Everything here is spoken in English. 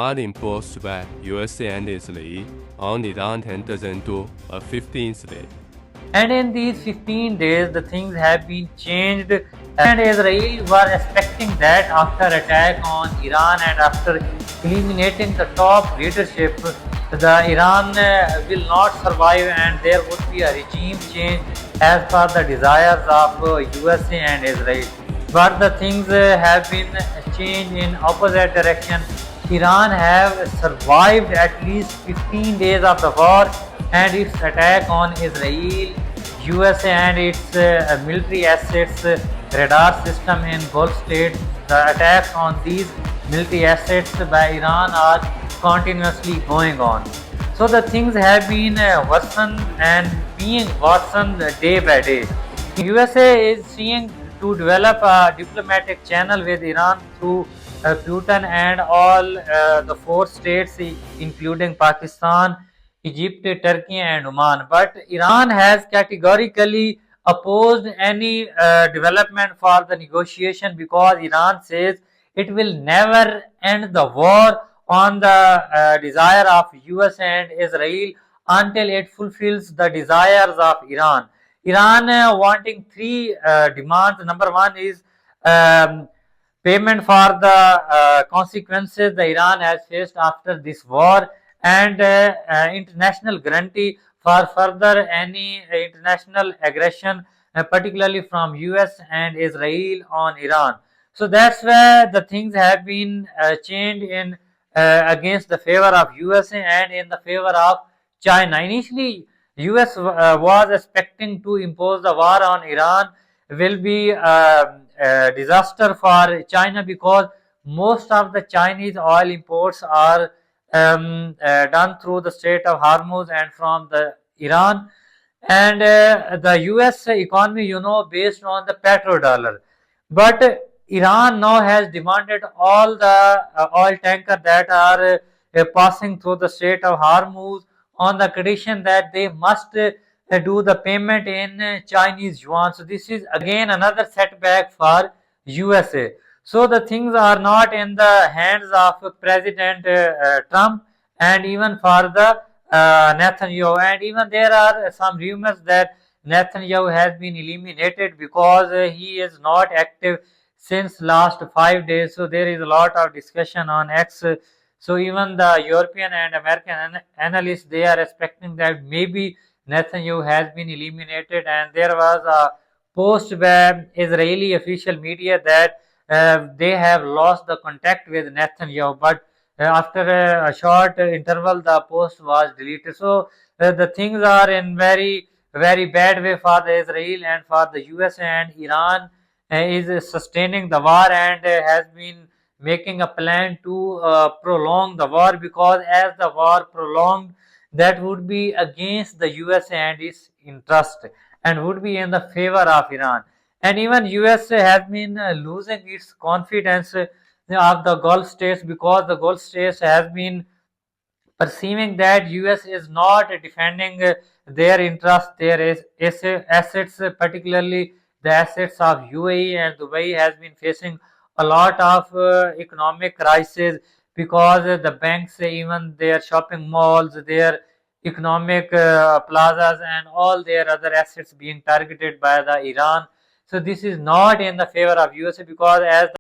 are imposed by USA and Israel on Iran entered into a 15th day. And in these 15 days, the things have been changed. And Israel were expecting that after attack on Iran and after eliminating the top leadership, the Iran will not survive and there would be a regime change as per the desires of USA and Israel. But the things have been changed in opposite direction. Iran have survived at least 15 days of the war, and its attack on Israel, USA and its military assets, radar system in Gulf state, the attacks on these military assets by Iran are continuously going on. So the things have been worsened and being worsened day by day. USA is seeing to develop a diplomatic channel with Iran through Putin and all the four states, including Pakistan, Egypt, Turkey, and Oman. But Iran has categorically opposed any development for the negotiation because Iran says it will never end the war on the desire of US and Israel until it fulfills the desires of Iran. Iran wanting three demands. Number one is um, payment for the consequences the Iran has faced after this war, and international guarantee for further any international aggression, particularly from US and Israel on Iran. So that's where the things have been changed in against the favor of USA and in the favor of China. Initially, US was expecting to impose the war on Iran will be a disaster for China because most of the Chinese oil imports are done through the Strait of Hormuz and from the Iran, and the US economy, based on the petrodollar. But Iran now has demanded all the oil tankers that are passing through the Strait of Hormuz on the condition that they must do the payment in Chinese yuan. So this is again another setback for USA. So the things are not in the hands of President Trump and even for the Netanyahu. And even there are some rumors that Netanyahu has been eliminated because he is not active since last 5 days. So there is a lot of discussion on X. So even the European and American analysts, they are expecting that maybe Netanyahu has been eliminated, and there was a post by Israeli official media that they have lost the contact with Netanyahu, but after a short interval, the post was deleted. So the things are in very bad way for the Israel and for the US, and Iran is sustaining the war and has been making a plan to prolong the war, because as the war prolonged, that would be against the USA and its interest and would be in the favor of Iran. And even USA has been losing its confidence of the Gulf states because the Gulf states has been perceiving that US is not defending their interests, their assets, particularly the assets of UAE, and Dubai has been facing a lot of economic crisis because the banks, even their shopping malls, their economic plazas, and all their other assets being targeted by the Iran. So this is not in the favor of USA because as